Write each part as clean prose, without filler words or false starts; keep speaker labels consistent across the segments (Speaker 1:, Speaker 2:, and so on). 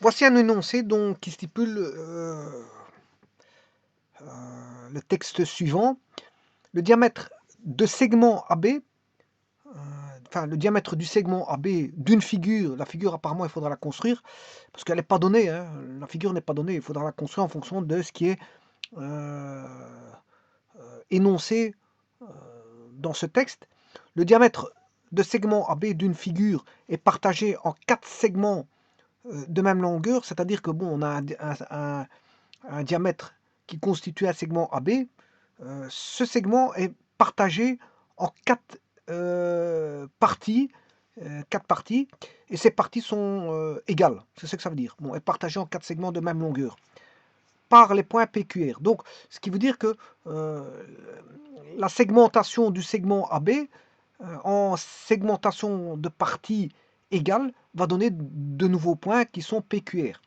Speaker 1: Voici un énoncé donc, qui stipule le texte suivant. Le diamètre de segment AB, enfin le diamètre du segment AB d'une figure, la figure apparemment il faudra la construire, parce qu'elle n'est pas donnée, hein, la figure n'est pas donnée, il faudra la construire en fonction de ce qui est énoncé dans ce texte. Le diamètre de segment AB d'une figure est partagé en 4 segments de même longueur, c'est-à-dire que bon, on a un diamètre qui constitue un segment AB. Ce segment est partagé en 4 parties, et ces parties sont égales. C'est ce que ça veut dire. Bon, est partagé en 4 segments de même longueur par les points PQR. Donc, ce qui veut dire que la segmentation du segment AB en segmentation de parties égales va donner de nouveaux points qui sont PQR.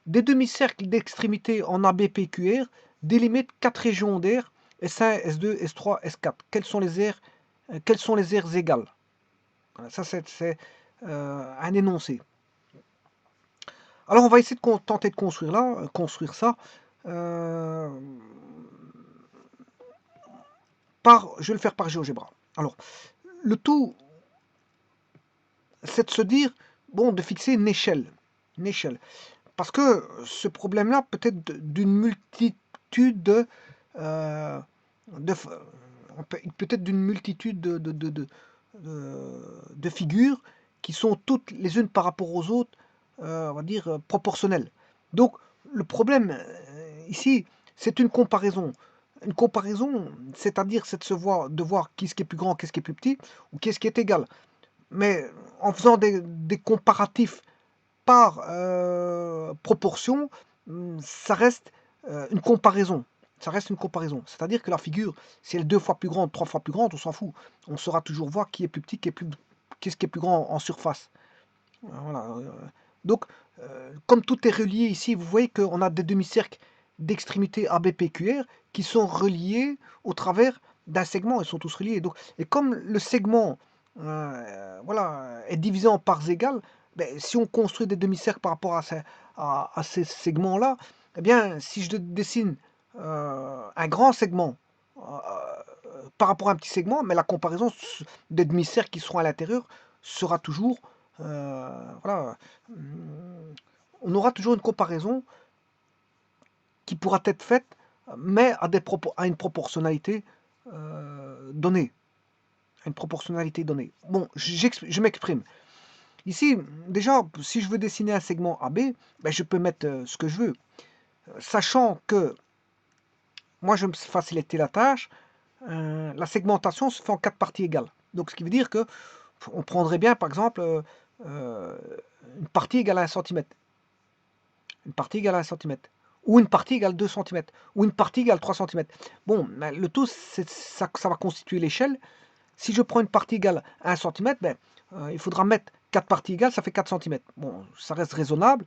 Speaker 1: Des demi-cercles d'extrémité en ABPQR délimitent 4 régions d'air S1, S2, S3, S4. Quelles sont les aires égales? Voilà, ça, c'est un énoncé. Alors, on va essayer de tenter de construire ça. Je vais le faire par GeoGebra. Alors, le tout, c'est de se dire, bon, de fixer une échelle. Parce que ce problème-là peut être d'une multitude de figures qui sont toutes les unes par rapport aux autres, on va dire, proportionnelles. Donc, le problème ici, c'est une comparaison. Une comparaison, c'est-à-dire, c'est de voir qui est-ce qui est plus grand, qu'est-ce qui est plus petit, ou qu'est-ce qui est égal. Mais en faisant des comparatifs par proportion, ça reste une comparaison. Ça reste une comparaison. C'est-à-dire que la figure, si elle est 2 fois plus grande, 3 fois plus grande, on s'en fout. On saura toujours voir qui est plus petit, qu'est-ce qui est plus grand en surface. Voilà. Donc, comme tout est relié ici, vous voyez qu'on a des demi-cercles d'extrémité ABPQR qui sont reliés au travers d'un segment. Ils sont tous reliés. Donc, et comme le segment voilà, est divisé en parts égales, ben, si on construit des demi-cercles par rapport à ces segments-là, eh bien, si je dessine un grand segment par rapport à un petit segment, mais la comparaison des demi-cercles qui seront à l'intérieur sera toujours voilà, on aura toujours une comparaison qui pourra être faite, mais à une proportionnalité donnée. Une proportionnalité donnée. Bon, je m'exprime. Ici, déjà, si je veux dessiner un segment AB, ben, je peux mettre ce que je veux. Sachant que, moi, je vais me faciliter la tâche, la segmentation se fait en 4 parties égales. Donc, ce qui veut dire que on prendrait bien, par exemple, une partie égale à 1 cm. Une partie égale à 1 cm. Ou une partie égale 2 cm. Ou une partie égale 3 cm. Bon, le tout, ça va constituer l'échelle. Si je prends une partie égale à 1 cm, ben, il faudra mettre 4 parties égales, ça fait 4 cm. Bon, ça reste raisonnable.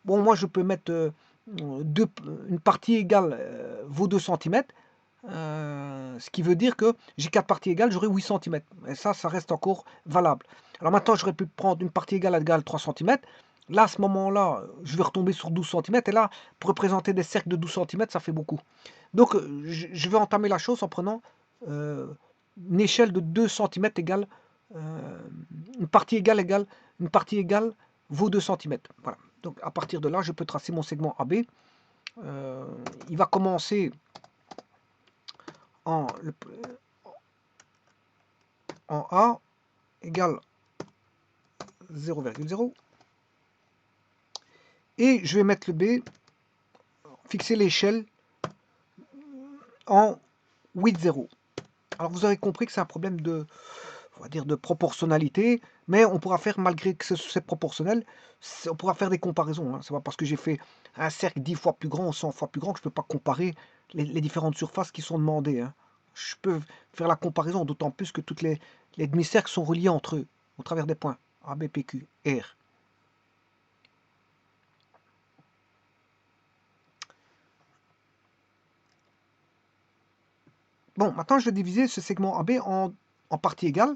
Speaker 1: Bon, moi, je peux mettre une partie égale vaut 2 cm. Ce qui veut dire que j'ai 4 parties égales, j'aurai 8 cm. Et ça reste encore valable. Alors maintenant, j'aurais pu prendre une partie égale à 3 cm. Là, à ce moment-là, je vais retomber sur 12 cm. Et là, pour représenter des cercles de 12 cm, ça fait beaucoup. Donc, je vais entamer la chose en prenant une échelle de 2 cm égale une partie égale vaut 2 cm. Voilà. Donc, à partir de là, je peux tracer mon segment AB. Il va commencer en A égale 0,0. Et je vais mettre le B, fixer l'échelle en 8,0. Alors vous avez compris que c'est un problème on va dire de proportionnalité, mais on pourra faire, malgré que c'est proportionnel, on pourra faire des comparaisons. Hein. C'est pas parce que j'ai fait un cercle 10 fois plus grand ou 100 fois plus grand que je ne peux pas comparer les différentes surfaces qui sont demandées. Hein. Je peux faire la comparaison, d'autant plus que toutes les demi-cercles sont reliés entre eux, au travers des points A, B, P, Q, R. Bon, maintenant je vais diviser ce segment AB en parties égales.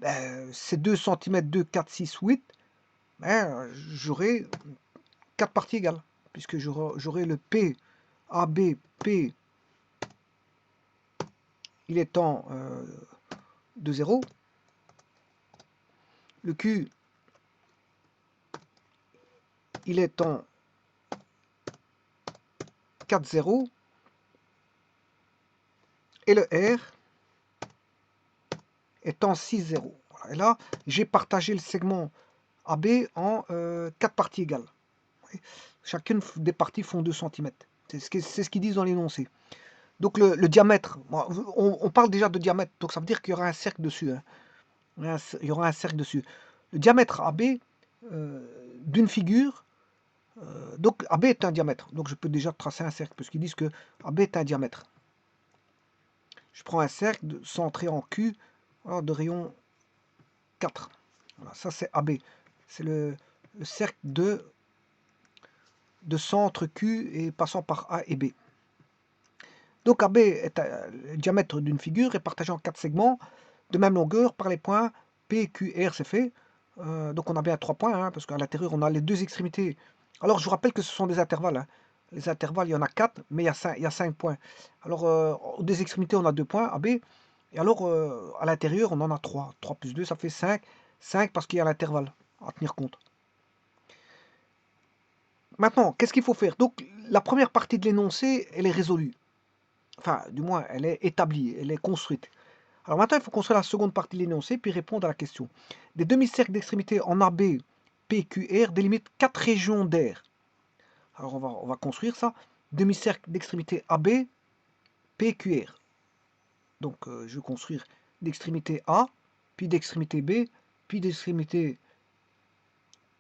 Speaker 1: Ben, c'est 2 cm, 2, 4, 6, 8. Ben, j'aurai 4 parties égales, puisque j'aurai le P, AB, P, il est en de 0, le Q, il est en 4, 0, et le R est en 6, 0. Voilà. Et là, j'ai partagé le segment AB en 4 parties égales. Chacune des parties font 2 cm. C'est ce qu'ils disent dans l'énoncé. Donc le diamètre, on parle déjà de diamètre, donc ça veut dire qu'il y aura un cercle dessus. Hein. Il y aura un cercle dessus. Le diamètre AB d'une figure, donc AB est un diamètre. Donc je peux déjà tracer un cercle, parce qu'ils disent que AB est un diamètre. Je prends un cercle centré en Q, voilà, de rayon 4. Voilà, ça c'est AB. C'est le cercle de centre Q et passant par A et B. Donc AB est le diamètre d'une figure est partagé en 4 segments de même longueur par les points P, Q, R, c'est fait. Donc on a bien 3 points, hein, parce qu'à l'intérieur on a les deux extrémités. Alors je vous rappelle que ce sont des intervalles. Hein. Les intervalles, il y en a 4, mais il y a 5 points. Alors aux deux extrémités on a 2 points, AB. Et alors à l'intérieur on en a 3. 3 plus 2 ça fait 5. 5 parce qu'il y a l'intervalle à tenir compte. Maintenant, qu'est-ce qu'il faut faire? Donc la première partie de l'énoncé, elle est résolue. Enfin, du moins, elle est établie, elle est construite. Alors maintenant, il faut construire la seconde partie de l'énoncé, puis répondre à la question. Des demi-cercles d'extrémité en AB, P, Q, R délimitent 4 régions d'air. Alors on va construire ça. Demi-cercle d'extrémité AB, P, Q, R. Donc je vais construire d'extrémité A, puis d'extrémité B, puis d'extrémité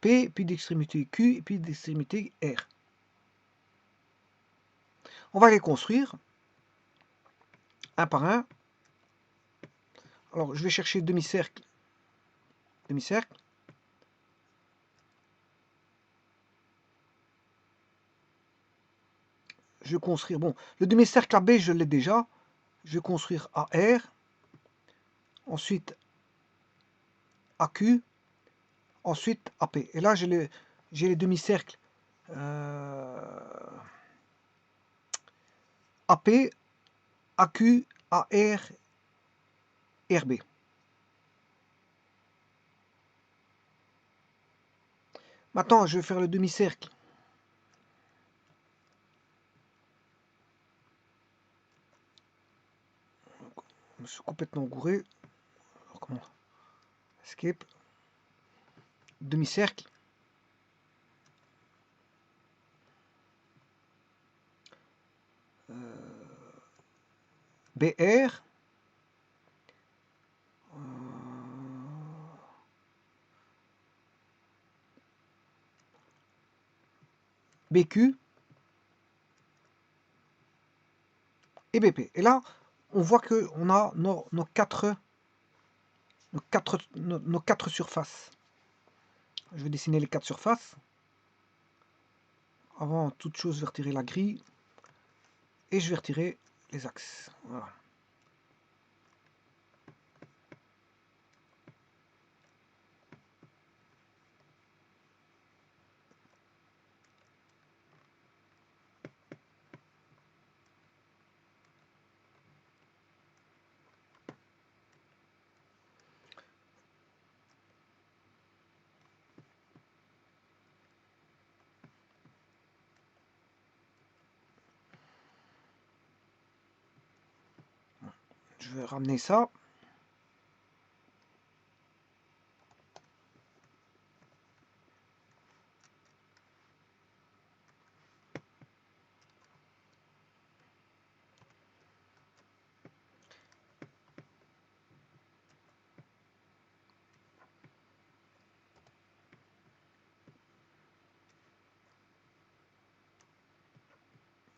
Speaker 1: P, puis d'extrémité Q, puis d'extrémité R. On va les construire un par un. Alors je vais chercher demi-cercle, demi-cercle. Je vais construire, bon, le demi-cercle AB, je l'ai déjà. Je vais construire AR, ensuite AQ, ensuite AP. Et là, j'ai les demi-cercles AP, AQ, AR, RB. Maintenant, je vais faire le demi-cercle. Je me suis complètement gouré. Alors, comment? Escape. Demi-cercle. BR. BQ. Et BP. Et là, on voit qu'on a nos quatre surfaces. Je vais dessiner les 4 surfaces. Avant toute chose, je vais retirer la grille. Et je vais retirer les axes. Voilà. Je vais ramener ça.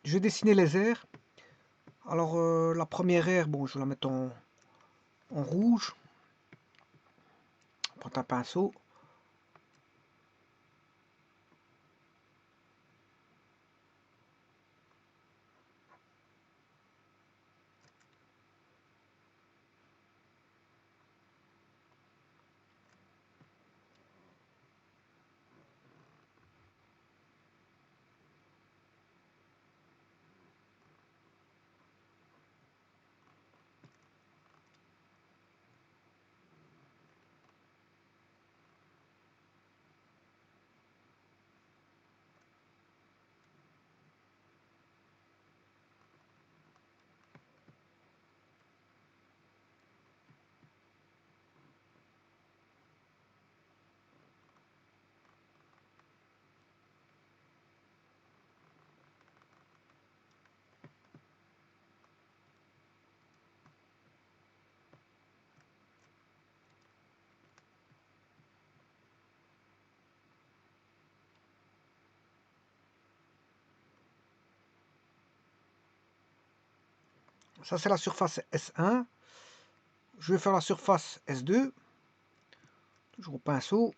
Speaker 1: Je vais dessiner les aires. Alors la première aire, bon, je vais la mettre en rouge. Prends un pinceau. Ça, c'est la surface S1. Je vais faire la surface S2. Toujours au pinceau.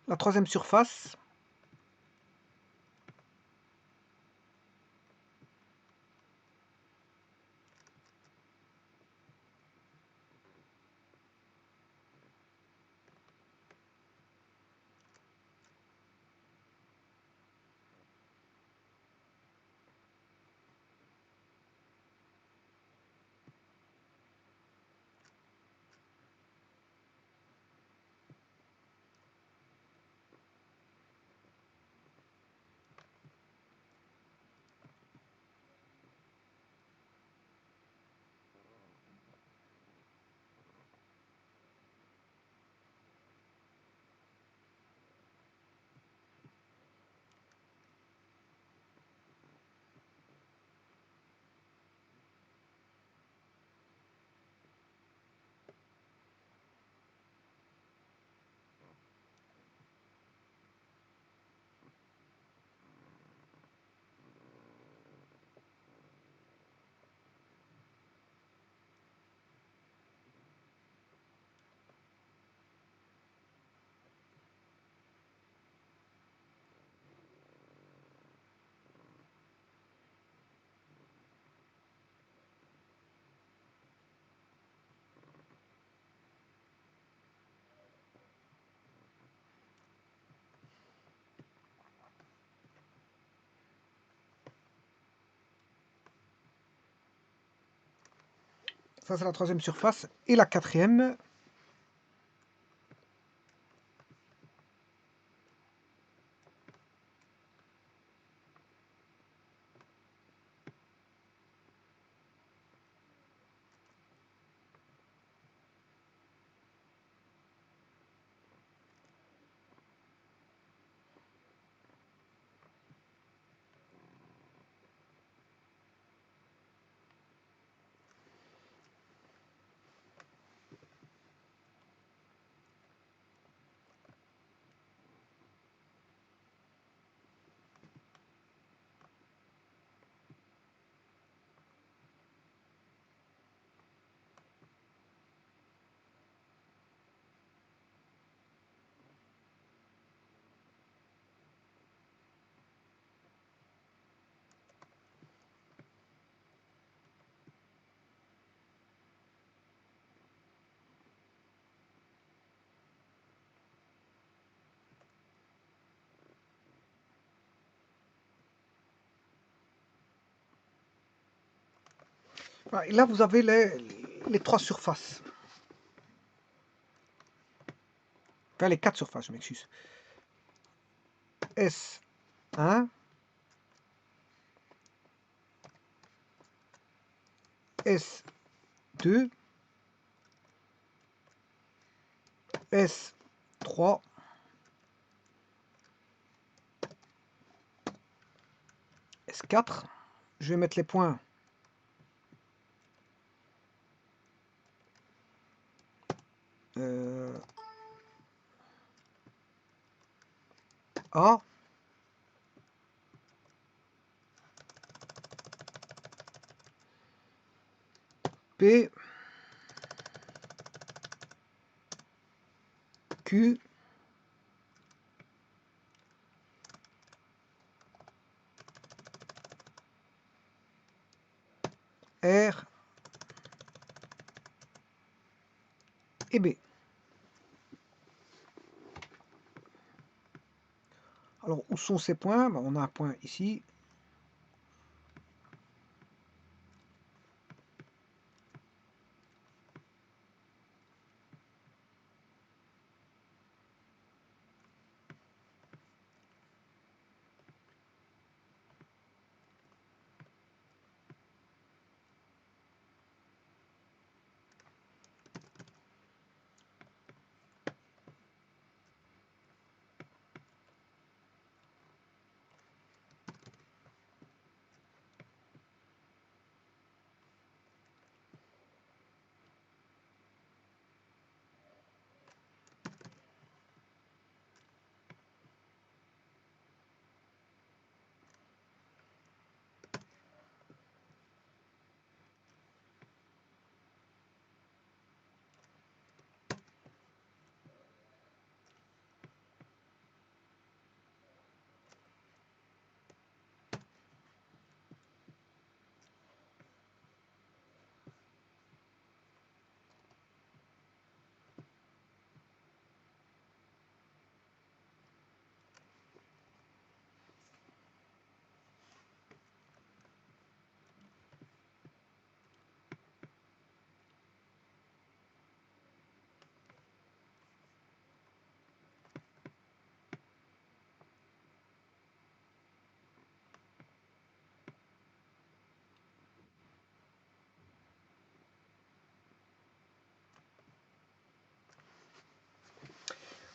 Speaker 1: La troisième surface. Ça, c'est la troisième surface. Et la quatrième. Voilà, et là, vous avez les trois surfaces. Enfin, les quatre surfaces, je m'excuse. S1, S2, S3, S4. Je vais mettre les points A, P, Q, R et B. Alors, où sont ces points? Ben, on a un point ici.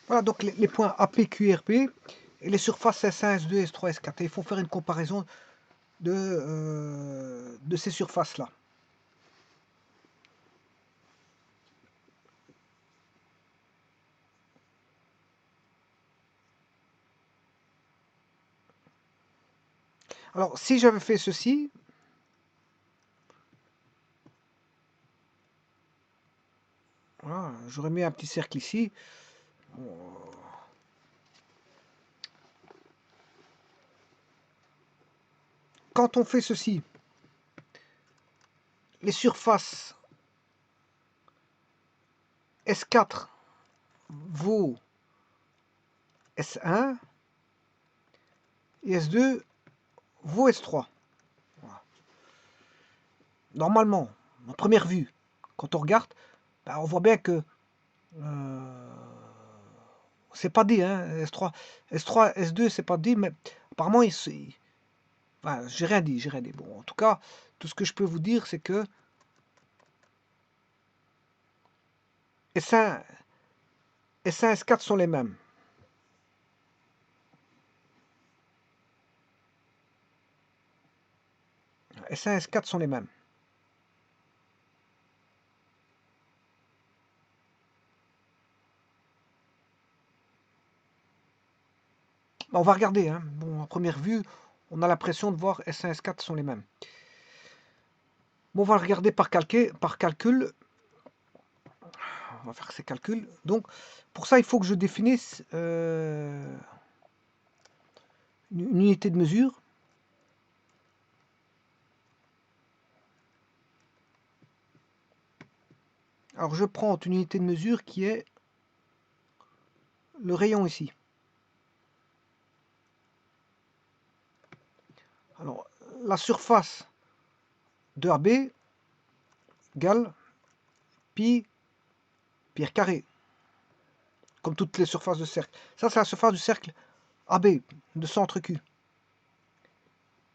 Speaker 1: Voilà donc les points AP, QRP et les surfaces S1, S2, S3, S4. Et il faut faire une comparaison de ces surfaces-là. Alors, si j'avais fait ceci, voilà, j'aurais mis un petit cercle ici. Quand on fait ceci, les surfaces S4 vaut S1 et S2 vaut S3. Voilà. Normalement, en première vue, quand on regarde, ben, on voit bien que c'est pas dit, hein, S3, S2, c'est pas dit, mais apparemment, enfin, j'ai rien dit, j'ai rien dit. Bon, en tout cas, tout ce que je peux vous dire, c'est que S1, S1, S4 sont les mêmes. S1, S4 sont les mêmes. On va regarder, hein. Bon, en première vue, on a l'impression de voir S1, S4 sont les mêmes. Bon, on va regarder par calcul. On va faire ces calculs. Donc, pour ça, il faut que je définisse une unité de mesure. Alors, je prends une unité de mesure qui est le rayon ici. Alors, la surface de AB égale pi r carré, comme toutes les surfaces de cercle. Ça, c'est la surface du cercle AB, de centre Q.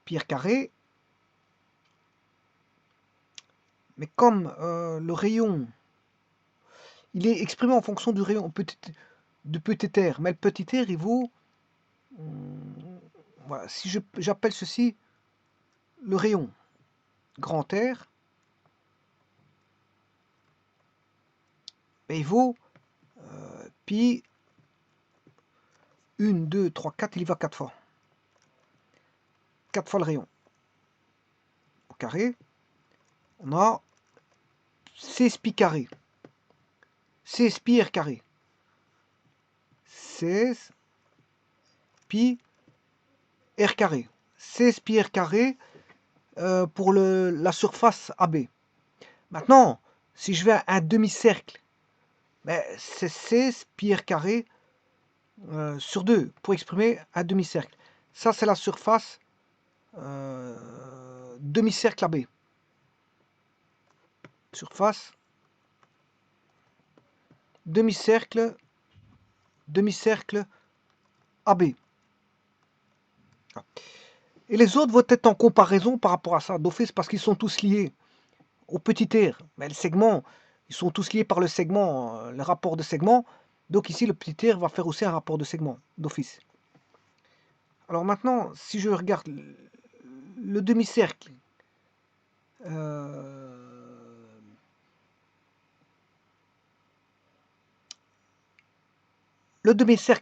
Speaker 1: Pi r carré. Mais comme le rayon, il est exprimé en fonction du rayon de petit r, mais le petit r, il vaut... voilà, si j'appelle ceci le rayon grand R, ben, il vaut pi 1, 2, 3, 4, il y va 4 fois. 4 fois le rayon. Au carré, on a 16 pi carré. 16 pi r carré. 16 pi r carré. 16 pi r carré, pour la surface AB. Maintenant, si je vais à un demi-cercle, ben, c'est 16 pi r carré sur 2 pour exprimer un demi-cercle. Ça, c'est la surface demi-cercle AB. Surface demi-cercle AB. Et les autres vont être en comparaison par rapport à ça, d'office, parce qu'ils sont tous liés au petit r. Mais le segment, ils sont tous liés par le segment, le rapport de segment. Donc ici, le petit r va faire aussi un rapport de segment, d'office. Alors maintenant, si je regarde le demi-cercle,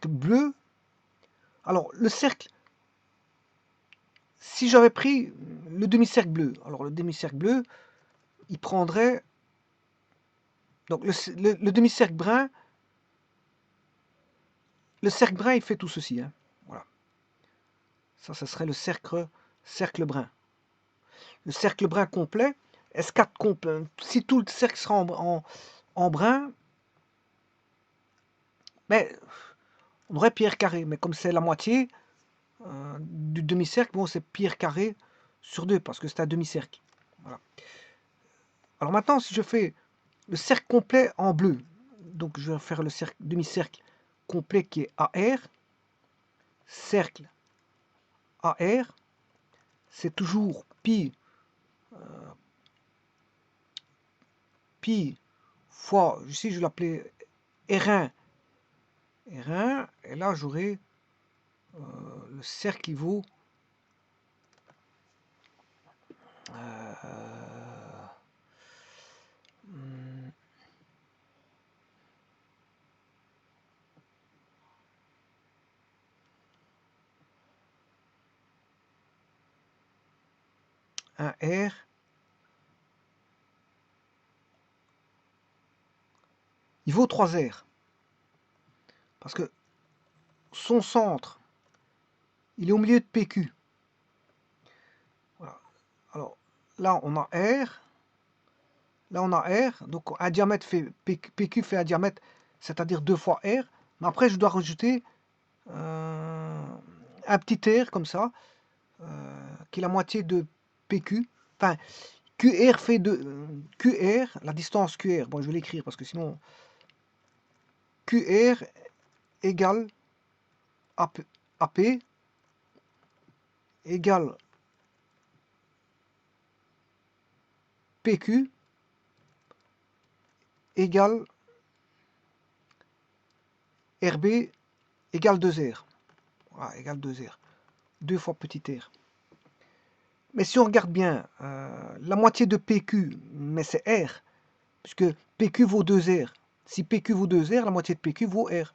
Speaker 1: bleu, alors le cercle, si j'avais pris le demi-cercle bleu, alors le demi-cercle bleu, il prendrait, donc le demi-cercle brun, le cercle brun, il fait tout ceci, hein. Voilà. Ça serait le cercle brun. Le cercle brun complet, S4 complet, si tout le cercle sera en brun, mais on aurait pi r carré, mais comme c'est la moitié du demi-cercle, bon, c'est pi r carré sur 2, parce que c'est un demi-cercle. Voilà. Alors maintenant, si je fais le cercle complet en bleu, donc je vais faire le demi-cercle complet qui est AR, cercle AR, c'est toujours pi fois, ici je vais l'appeler R1, R1, et là j'aurai le cercle qui vaut un R il vaut 3 R. Parce que son centre, il est au milieu de PQ. Voilà. Alors, là, on a R. Là, on a R. Donc, un diamètre fait PQ fait un diamètre, c'est-à-dire 2 fois R. Mais après, je dois rajouter un petit R, comme ça, qui est la moitié de PQ. Enfin, QR fait de... QR, la distance QR. Bon, je vais l'écrire, parce que sinon... QR égale AP égale PQ égale RB égale 2R. Voilà, égale 2R. 2 fois petit r. Mais si on regarde bien, la moitié de PQ, mais c'est R, puisque PQ vaut 2R. Si PQ vaut 2R, la moitié de PQ vaut R.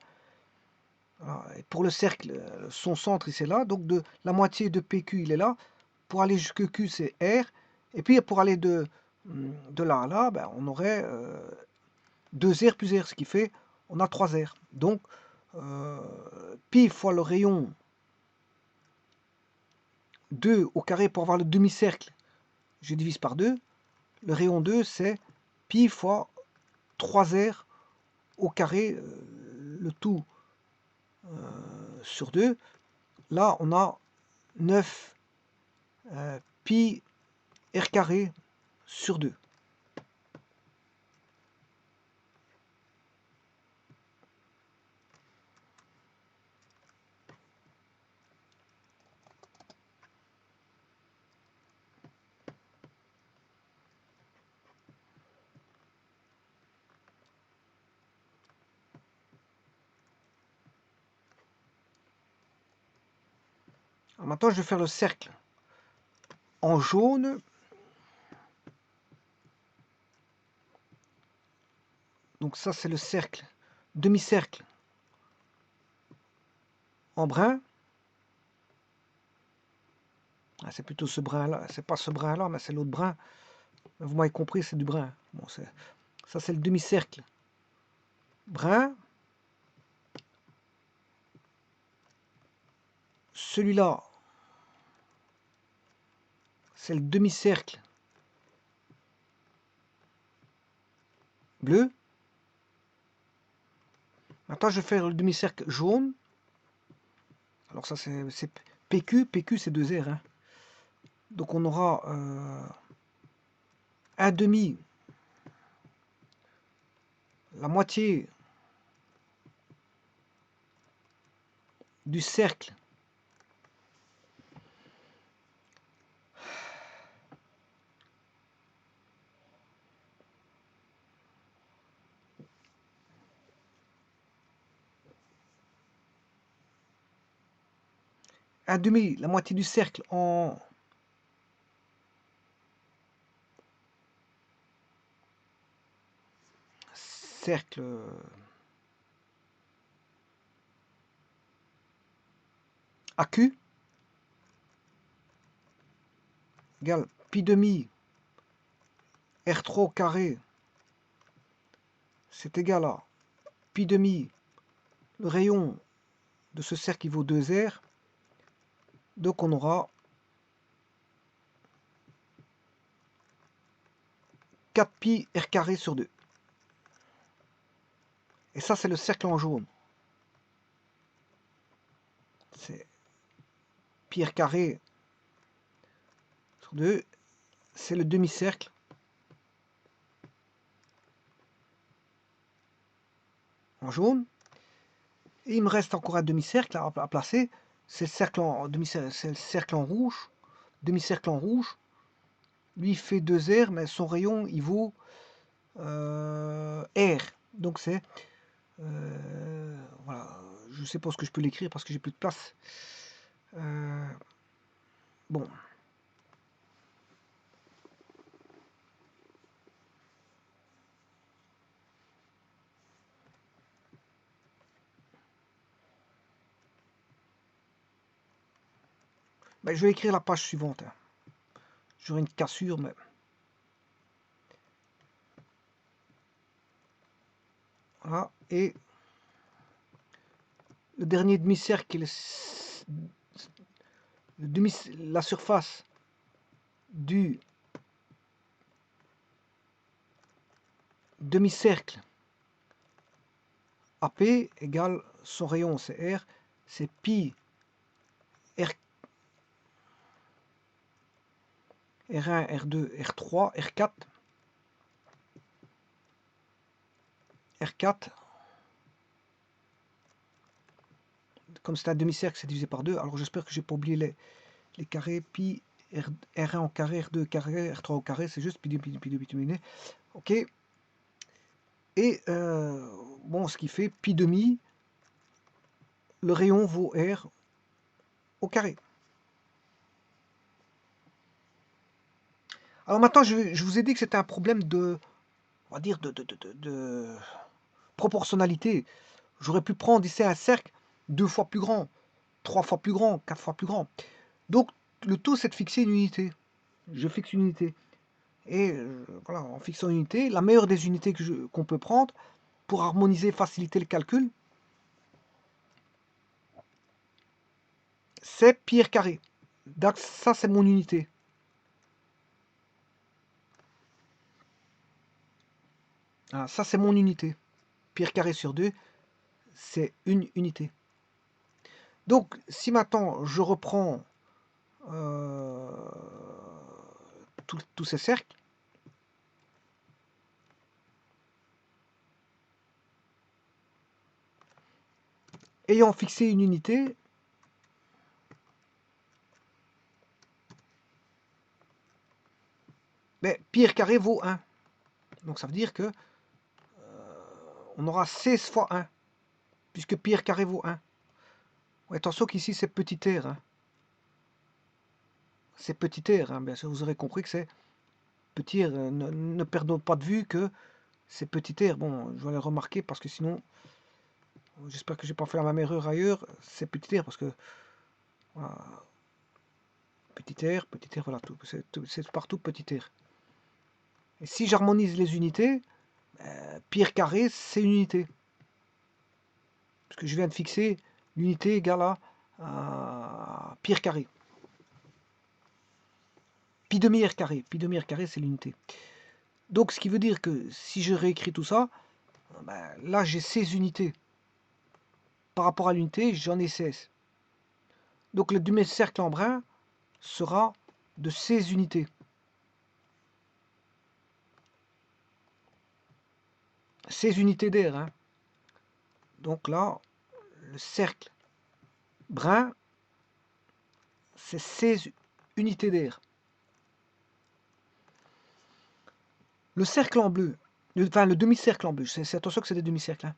Speaker 1: Voilà. Et pour le cercle, son centre, c'est là, donc la moitié de PQ, il est là. Pour aller jusque Q, c'est R. Et puis pour aller de là à là, ben, on aurait 2R plus R, ce qui fait, on a 3R. Donc, pi fois le rayon 2 au carré pour avoir le demi-cercle, je divise par 2. Le rayon 2, c'est pi fois 3R au carré, le tout sur 2. Là, on a 9 pi r carré sur 2. Alors maintenant, je vais faire le cercle en jaune. Donc ça, c'est le cercle, demi-cercle en brun. Ah, c'est plutôt ce brun-là. C'est pas ce brun-là, mais c'est l'autre brun. Vous m'avez compris, c'est du brun. Bon, ça, c'est le demi-cercle brun. Celui-là, c'est le demi-cercle bleu. Maintenant, je vais faire le demi-cercle jaune. Alors ça, c'est PQ. PQ, c'est 2 R. Hein. Donc on aura un demi, la moitié du cercle un demi, la moitié du cercle en cercle AQ égale pi demi R3 au carré, c'est égal à pi demi, le rayon de ce cercle qui vaut 2R, donc on aura 4 pi R carré sur 2. Et ça, c'est le cercle en jaune. C'est pi R carré sur 2, c'est le demi-cercle. En jaune. Et il me reste encore un demi-cercle à placer. C'est le cercle en c'est le cercle en rouge. Demi-cercle en rouge. Lui, il fait 2R, mais son rayon, il vaut R. Donc c'est... voilà. Je sais pas ce que je peux l'écrire parce que j'ai plus de place. Bon. Ben, je vais écrire la page suivante. Hein. J'aurai une cassure, mais... Voilà. Et le dernier demi-cercle, la surface du demi-cercle AP égale son rayon, c'est R, c'est pi R, R1, R2, R3, R4, R4, comme c'est un demi-cercle, c'est divisé par 2, alors j'espère que j'ai pas oublié les carrés, pi R1 au carré, R2 au carré, R3 au carré, c'est juste pi 2, pi 2, pi 2, pi 2, ok. Et bon, ce qui fait pi demi, le rayon vaut R au carré. Alors maintenant, je vous ai dit que c'était un problème de, on va dire, de proportionnalité. J'aurais pu prendre ici un cercle 2 fois plus grand, 3 fois plus grand, 4 fois plus grand. Donc, le tout, c'est de fixer une unité. Je fixe une unité. Et voilà, en fixant une unité, la meilleure des unités qu'on peut prendre pour harmoniser, faciliter le calcul, c'est pi r carré. Donc, ça, c'est mon unité. Ah, ça, c'est mon unité. Pi r carré sur 2, c'est une unité. Donc, si maintenant je reprends tous ces cercles, ayant fixé une unité, mais pi r carré vaut 1. Donc ça veut dire que on aura 16 fois 1, puisque pi r carré vaut 1. Ouais, attention qu'ici c'est petit r. Hein. C'est petit r, hein. Bien sûr vous aurez compris que c'est petit r. Ne perdons pas de vue que c'est petit r. Bon, je vais le remarquer parce que sinon, j'espère que j'ai pas fait la même erreur ailleurs. C'est petit r parce que voilà, petit r, voilà, c'est partout petit r. Et si j'harmonise les unités, pi r carré c'est une unité. Parce que je viens de fixer l'unité égale à pi r carré. pi demi r carré. Pi demi r carré, c'est l'unité. Donc, ce qui veut dire que si je réécris tout ça, ben, là, j'ai 16 unités. Par rapport à l'unité, j'en ai 16. Donc, le demi-cercle en brun sera de 16 unités. 16 unités d'air. Hein. Donc là, le cercle brun, c'est 16 unités d'air. Le cercle en bleu, enfin le demi-cercle en bleu, c'est attention que c'est des demi-cercles, hein,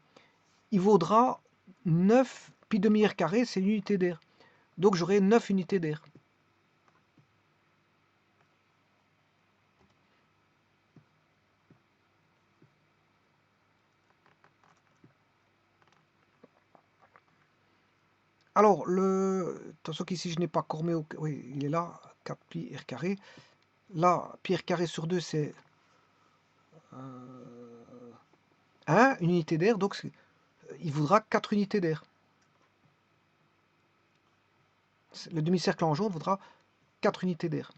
Speaker 1: il vaudra 9 pi demi r carré, c'est l'unité d'air. Donc j'aurai 9 unités d'air. Alors, attention qu'ici je n'ai pas cormé, oui, il est là, 4 pi r carré. Là, pi r carré sur 2, c'est 1, une unité d'air, donc il vaudra 4 unités d'air. Le demi-cercle en jaune vaudra 4 unités d'air.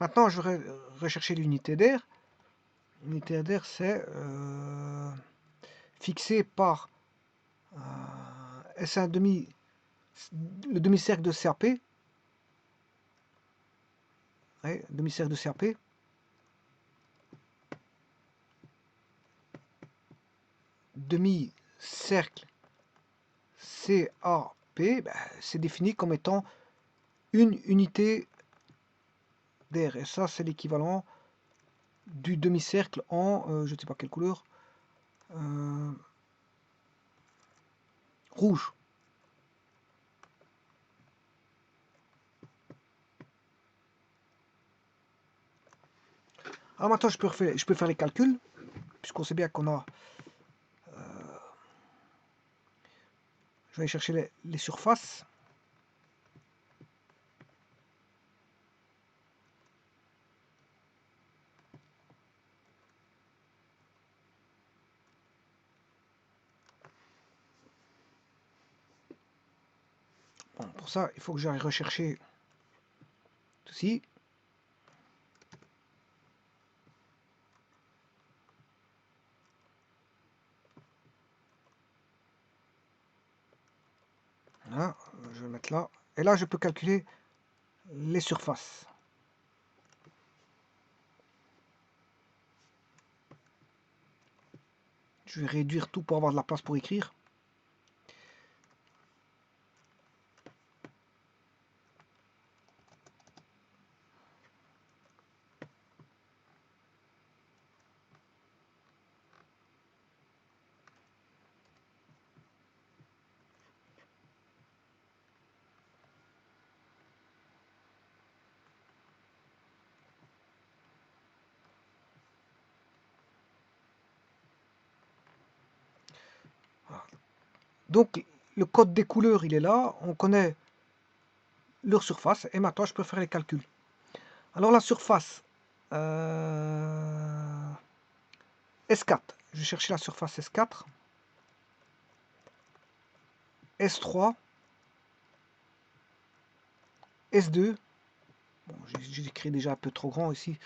Speaker 1: Maintenant, je vais rechercher l'unité d'air. L'unité d'air, c'est fixé par S1 demi, le demi-cercle de CAP. Ouais, demi-cercle de CAP. Demi-cercle CAP, ben, c'est défini comme étant une unité d'air. Et ça, c'est l'équivalent du demi-cercle en, je ne sais pas quelle couleur, rouge. Alors maintenant, je peux faire les calculs, puisqu'on sait bien qu'on a... je vais aller chercher les surfaces. Bon, pour ça, il faut que j'aille rechercher ceci. Voilà, je vais le mettre là. Et là, je peux calculer les surfaces. Je vais réduire tout pour avoir de la place pour écrire. Voilà. Donc, le code des couleurs, il est là. On connaît leur surface. Et maintenant, je peux faire les calculs. Alors, la surface S4. Je vais chercher la surface S4. S3. S2. Bon, j'ai écrit déjà un peu trop grand ici.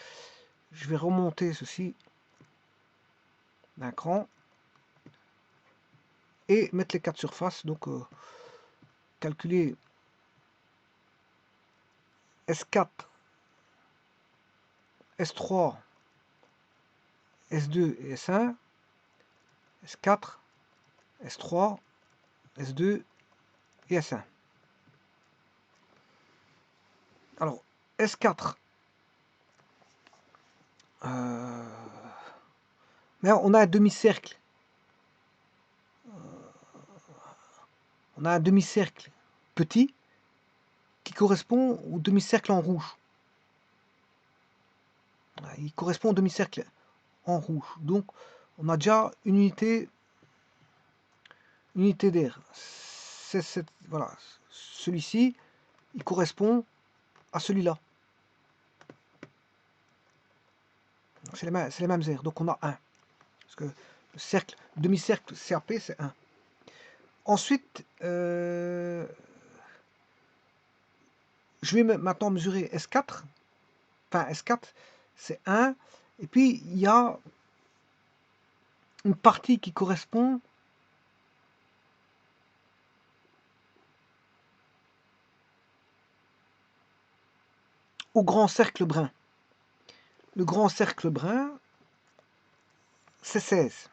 Speaker 1: Je vais remonter ceci d'un cran. Et mettre les 4 surfaces. Donc, calculer S4, S3, S2 et S1, S4, S3, S2 et S1. Alors, S4, mais on a un demi-cercle. On a un demi-cercle petit qui correspond au demi-cercle en rouge. Il correspond au demi-cercle en rouge. Donc, on a déjà une unité d'air. Voilà, celui-ci, il correspond à celui-là. C'est les mêmes aires, donc on a 1. Parce que le cercle, demi-cercle CAP, c'est 1. Ensuite, je vais maintenant mesurer S4. Enfin, S4, c'est 1. Et puis, il y a une partie qui correspond au grand cercle brun. Le grand cercle brun, c'est 16.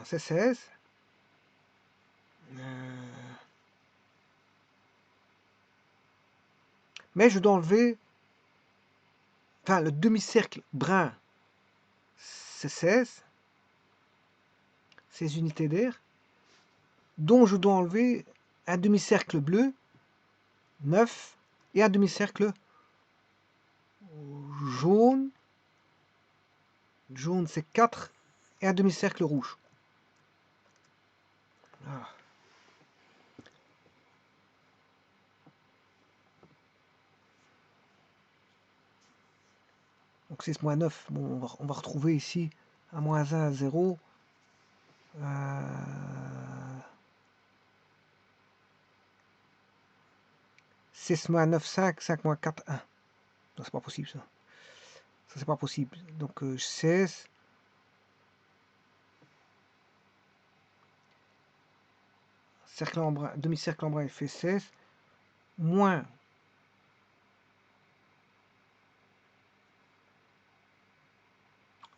Speaker 1: C'est 16. Mais je dois enlever, enfin le demi-cercle brun, c'est 16 unités d'air, dont je dois enlever un demi-cercle bleu, 9, et un demi-cercle jaune, c'est 4, et un demi-cercle rouge. Voilà. Donc 6 moins 9, bon, on va retrouver ici un moins 1, 0. 6 moins 9, 5, 5 moins 4, 1. Non, c'est pas possible ça. Ça, c'est pas possible. Donc 16. Cercle en brun, demi-cercle en brun, il fait 16. Moins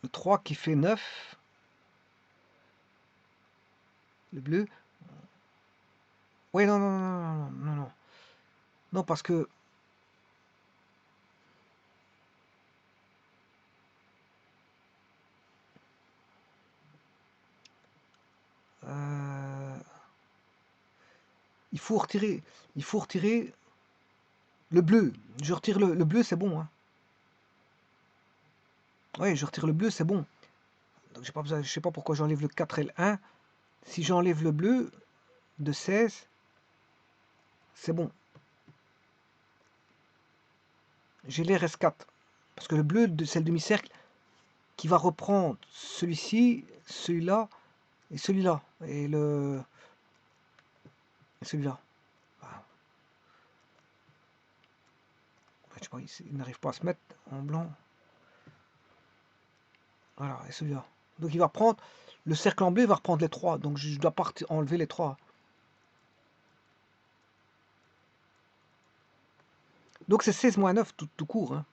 Speaker 1: le 3 qui fait 9. Le bleu. Oui, non, non, non, non, non, non. Non, parce que il faut retirer le bleu. Je retire le bleu, c'est bon. Hein. Oui, je retire le bleu, c'est bon. Donc j'ai pas besoin, je sais pas pourquoi j'enlève le 4 et le 1. Si j'enlève le bleu de 16, c'est bon. J'ai les RS4. Parce que le bleu, c'est le demi-cercle qui va reprendre celui-ci, celui-là et celui-là. Et celui-là. Voilà. Je sais pas, il n'arrive pas à se mettre en blanc. Voilà, et celui-là. Donc il va prendre, le cercle en bleu va reprendre les 3. Donc je dois pas enlever les 3. Donc c'est 16 moins 9 tout court. Hein.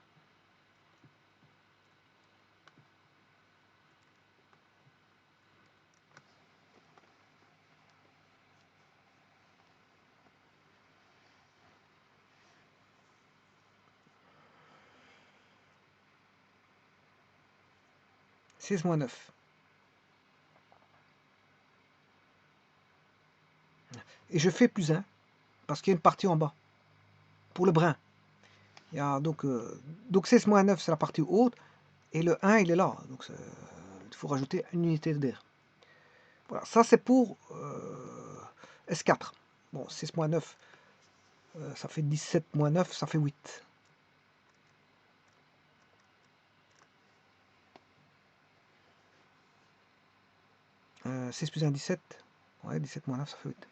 Speaker 1: « 16 moins 9. Et je fais plus 1, parce qu'il y a une partie en bas, pour le brun. Il y a donc 16 moins 9, c'est la partie haute, et le 1, il est là. Donc il faut rajouter une unité d'air. Voilà, ça c'est pour S4. Bon, 6 moins 9, ça fait 17 moins 9, ça fait 8. Euh, 6 plus 1, 17. Ouais, 17 moins 9, ça fait 8.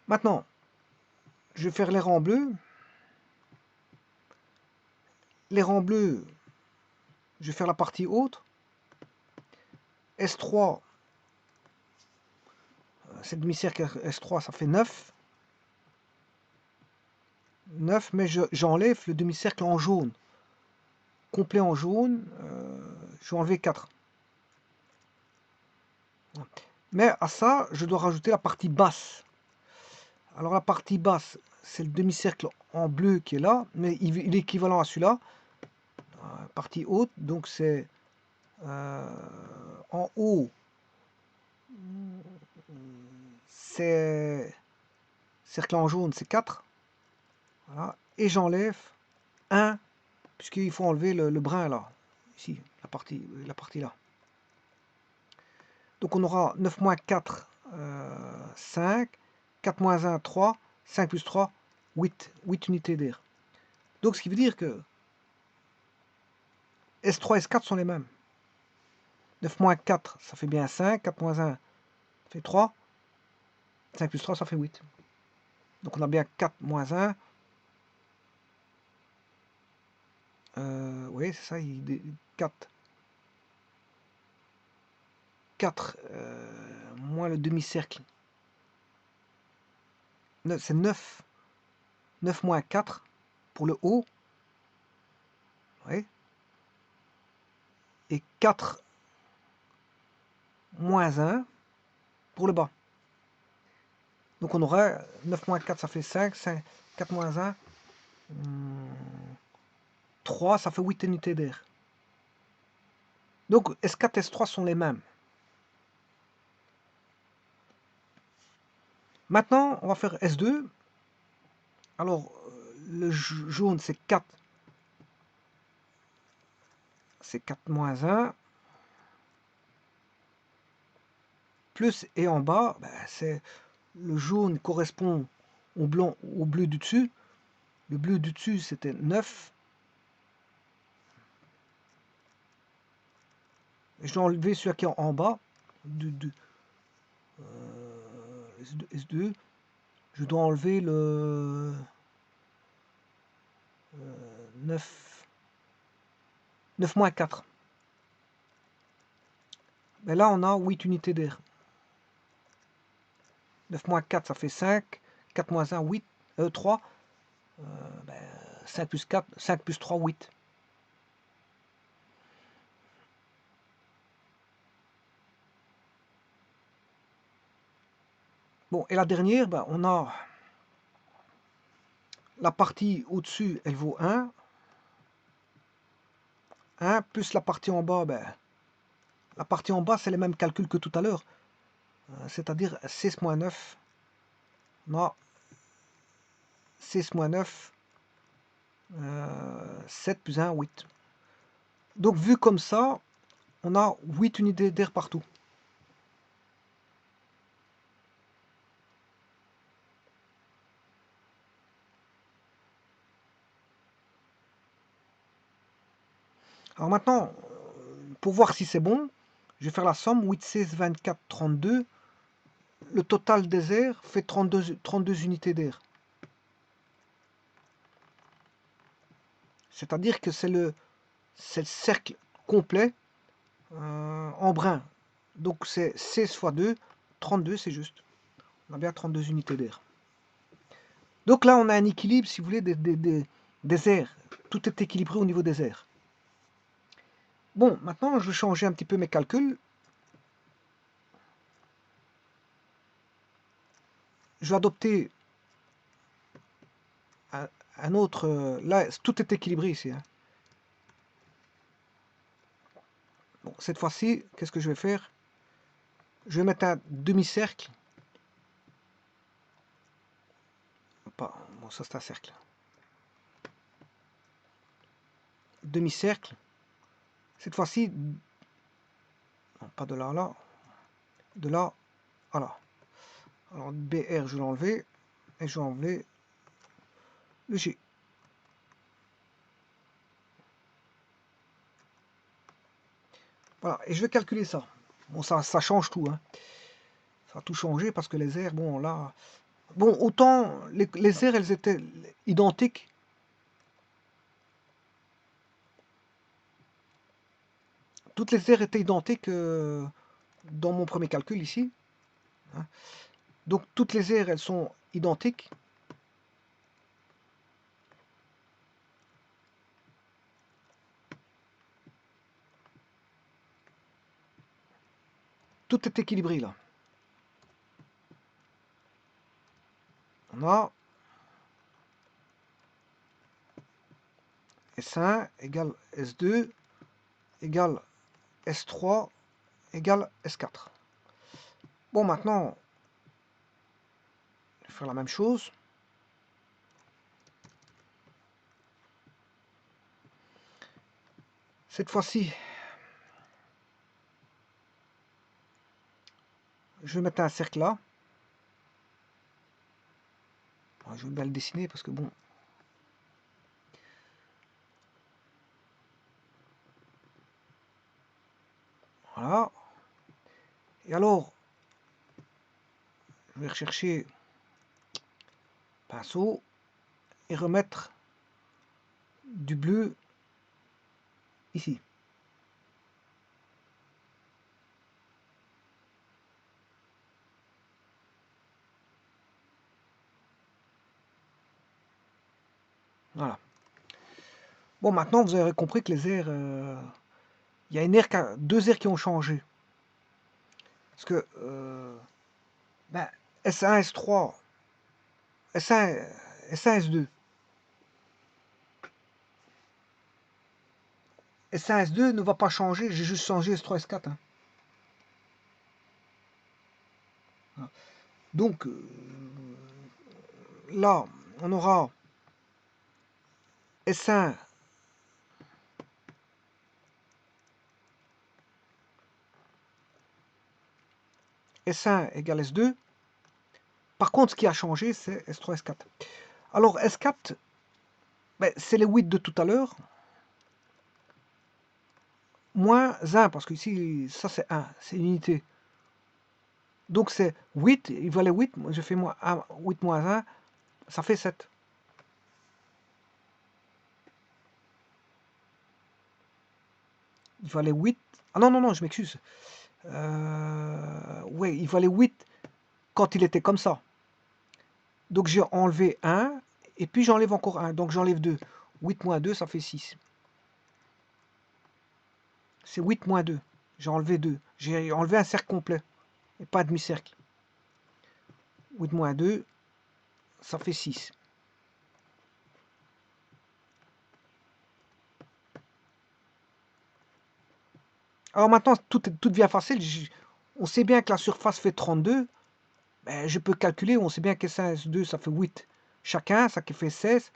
Speaker 1: Maintenant, je vais faire les rangs bleus. Les rangs bleus, je vais faire la partie haute. S3, cette demi-cercle S3, ça fait 9. 9, mais j'enlève le demi-cercle en jaune. Complet en jaune, je vais enlever 4. Mais à ça, je dois rajouter la partie basse. Alors la partie basse, c'est le demi-cercle en bleu qui est là, mais il est équivalent à celui-là. Partie haute, donc c'est en haut. c'est cercle en jaune, c'est 4. Voilà. Et j'enlève 1, puisqu'il faut enlever le brin là. Ici, la partie là. Donc on aura 9 moins 4, 5. 4 moins 1, 3. 5 plus 3, 8. 8 unités d'air. Donc ce qui veut dire que S3 et S4 sont les mêmes. 9 moins 4, ça fait bien 5. 4 moins 1, ça fait 3. 5 plus 3, ça fait 8. Donc on a bien 4 moins 1. Oui, c'est ça, 4. 4 moins le demi-cercle. C'est 9. 9 moins 4 pour le haut. Oui. Et 4 moins 1 pour le bas. Donc on aurait 9 moins 4, ça fait 5. 4 moins 1, 3, ça fait 8 unités d'air. Donc S4 et S3 sont les mêmes. Maintenant, on va faire S2. Alors, le jaune, c'est 4. C'est 4 moins 1. Plus, et en bas, ben, c'est le jaune correspond au blanc, au bleu du dessus. Le bleu du dessus, c'était 9. Je dois enlever celui qui est en bas. S2. Je dois enlever le 9. 9 moins 4. Mais là, on a 8 unités d'air. 9 moins 4, ça fait 5. 4 moins 1, 8. 3. 5 plus 4, 5 plus 3, 8. Bon, et la dernière, ben, on a la partie au-dessus, elle vaut 1. 1 plus la partie en bas, ben, la partie en bas, c'est les mêmes calculs que tout à l'heure. C'est-à-dire 6 moins 9. Non. 6 moins 9. 7 plus 1, 8. Donc, vu comme ça, on a 8 unités d'air partout. Alors maintenant, pour voir si c'est bon, je vais faire la somme. 8, 16, 24, 32. Le total des airs fait 32 unités d'air. C'est-à-dire que c'est le cercle complet en brun. Donc c'est 16 fois 2, 32, c'est juste. On a bien 32 unités d'air. Donc là, on a un équilibre, si vous voulez, des airs. Tout est équilibré au niveau des airs. Bon, maintenant, je vais changer un petit peu mes calculs. Je vais adopter un autre... là, tout est équilibré ici. Hein. Bon, cette fois-ci, qu'est-ce que je vais faire? Je vais mettre un demi-cercle. Bon, ça c'est un cercle. Demi-cercle. Cette fois-ci, non, pas de là à là, de là à là. Alors BR, je vais l'enlever, et je vais enlever le G. Voilà, et je vais calculer ça. Bon, ça change tout. Hein. Ça a tout changé parce que les aires, bon, là... Bon, autant les aires, elles étaient identiques. Toutes les aires étaient identiques dans mon premier calcul ici. Hein. Donc toutes les aires, elles sont identiques. Tout est équilibré là. On a S1 égale S2 égale S3 égale S4. Bon, maintenant, Je vais faire la même chose. Cette fois-ci, je vais mettre un cercle là. Je vais bien le dessiner parce que bon. Voilà. Et alors, je vais rechercher pinceau et remettre du bleu ici. Voilà. Bon, maintenant, vous avez compris que les airs... il y a deux airs qui ont changé. Parce que ben, S1, S3, S1, S1, S2. S1, S2 ne va pas changer, j'ai juste changé S3, S4. Hein. Donc, là, on aura S1, S1 égale S2. Par contre, ce qui a changé, c'est S3, S4. Alors, S4, ben, c'est les 8 de tout à l'heure, moins 1, parce que ici, ça c'est 1, c'est une unité. Donc c'est 8, il valait 8, moi je fais moins 1, 8 moins 1, ça fait 7. Il valait 8. Ah non, non, non, je m'excuse. Ouais, il valait 8 quand il était comme ça. Donc j'ai enlevé 1, et puis j'enlève encore 1, donc j'enlève 2. 8 moins 2, ça fait 6. C'est 8 moins 2. J'ai enlevé 2. J'ai enlevé un cercle complet, et pas demi-cercle. 8 moins 2, ça fait 6. Alors maintenant, tout devient facile. On sait bien que la surface fait 32. Ben, je peux calculer, on sait bien que S1, S2, ça fait 8 chacun, ça qui fait 16.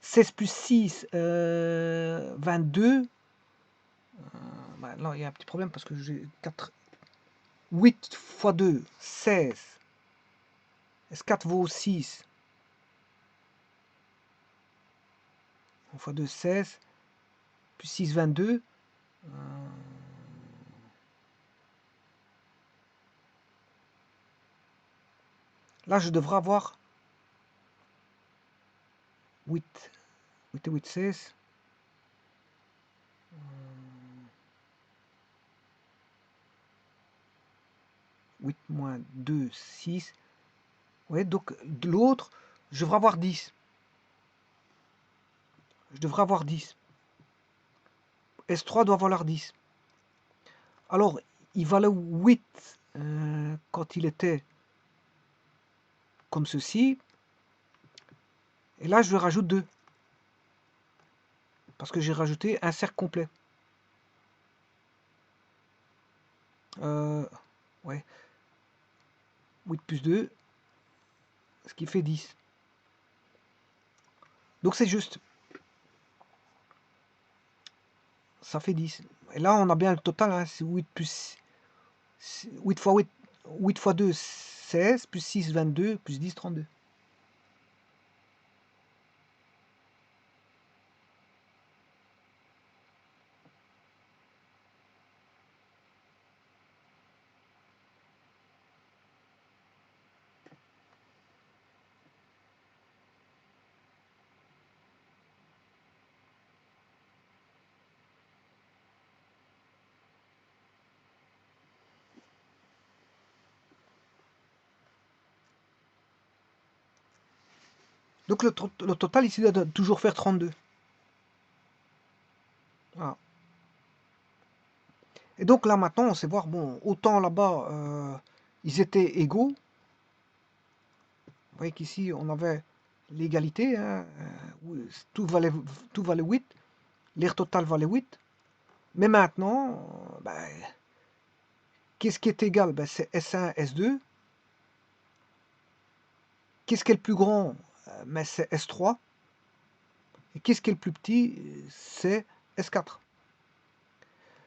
Speaker 1: 16 plus 6, 22. Ben, là, il y a un petit problème parce que j'ai 4. 8 fois 2, 16. S4 vaut 6. Fois 2, 16. Plus 6, 22. Là, je devrais avoir 8. 8 et 8, 16. 8 moins 2, 6. Ouais, donc de l'autre, je devrais avoir 10. Je devrais avoir 10. S3 doit valoir 10. Alors, il valait 8 quand il était comme ceci. Et là, je lui rajoute 2. Parce que j'ai rajouté un cercle complet. Ouais. 8 plus 2, ce qui fait 10. Donc c'est juste. Ça fait 10. Et là, on a bien le total. Hein, c'est 8 plus 8 fois 8. 8 fois 2, 16. Plus 6, 22. Plus 10, 32. Donc le total ici doit toujours faire 32. Voilà. Et donc là maintenant, on sait voir, bon, autant là-bas, ils étaient égaux. Vous voyez qu'ici, on avait l'égalité. Hein, tout valait 8. L'air total valait 8. Mais maintenant, ben, qu'est-ce qui est égal? Ben, c'est S1, S2. Qu'est-ce qui est le plus grand? Mais c'est S3. Et qu'est-ce qui est le plus petit? C'est S4.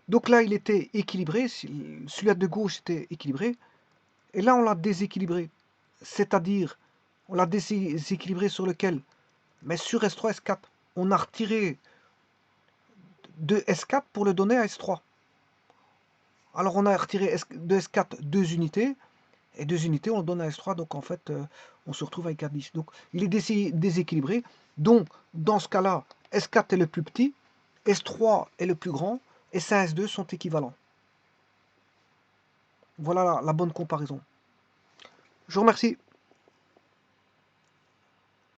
Speaker 1: Donc là, il était équilibré. Celui-là de gauche était équilibré. Et là, on l'a déséquilibré. C'est-à-dire, on l'a déséquilibré sur lequel? Mais sur S3, S4. On a retiré de S4 pour le donner à S3. Alors on a retiré de S4 2 unités, et 2 unités on le donne à S3, donc en fait on se retrouve avec A10. Donc il est déséquilibré, donc dans ce cas-là, S4 est le plus petit, S3 est le plus grand, et S1 et S2 sont équivalents. Voilà la bonne comparaison. Je vous remercie.